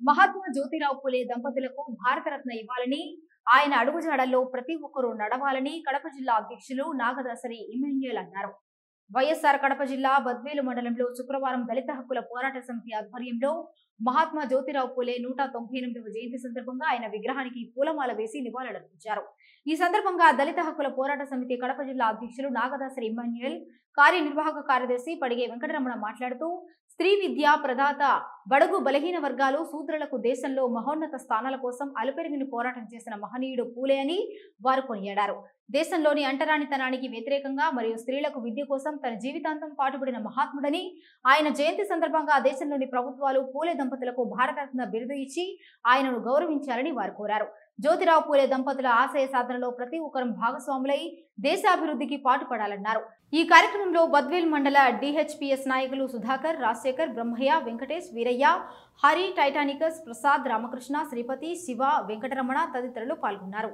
మహాత్మా జ్యోతిరావు పూలే దంపతులకు భారతరత్న ఇవ్వాలని, ఆయన అడుగుజాడల్లో ప్రతి ఒక్కరూ నడవాలని కడప జిల్లా అధ్యక్షులు నాగదాసరి ఇమ్మాన్యుయల్ అన్నారు. వైఎస్ఆర్ కడప జిల్లా బద్వేలు మండలంలో శుక్రవారం దళిత హక్కుల పోరాట సమితి ఆధ్వర్యంలో మహాత్మా జ్యోతిరావు పూలే 198వ జయంతి సందర్భంగా ఆయన విగ్రహానికి పూలమాల వేసి నివాళులర్పించారు. ఈ సందర్భంగా దళిత హక్కుల పోరాట సమితి కడప జిల్లా అధ్యక్షులు నాగదాసరి ఇమ్మాన్యుయల్, కార్యనిర్వాహక కార్యదర్శి పడిగే వెంకటరమణ మాట్లాడుతూ స్త్రీ విద్య ప్రదాత, బడుగు బలహీన వర్గాలు శూద్రులకు దేశంలో మహోన్నత స్థానాల కోసం అలుపెరిగిన పోరాటం చేసిన మహనీయుడు పూలే అని వారు కొనియాడారు. దేశంలోని అంటరానితనానికి వ్యతిరేకంగా మరియు స్త్రీలకు విద్య కోసం తన జీవితాంతం పాటుపడిన మహాత్ముడని, ఆయన జయంతి సందర్భంగా దేశంలోని ప్రభుత్వాలు పూలే దంపతులకు భారతరత్న బిరుదు ఇచ్చి ఆయనను గౌరవించాలని వారు కోరారు. జ్యోతిరావు పూలే దంపతుల ఆశయ సాధనలో ప్రతి ఒక్కరం భాగస్వాములై దేశాభివృద్ధికి పాటుపడాలన్నారు. ఈ కార్యక్రమంలో బద్వేల్ మండల డిహెచ్పిఎస్ నాయకులు సుధాకర్, రాజశేఖర్, బ్రహ్మయ్య, వెంకటేష్, వీరయ్య, హరి, టైటానికస్, ప్రసాద్, రామకృష్ణ, శ్రీపతి, శివ, వెంకటరమణ తదితరులు పాల్గొన్నారు.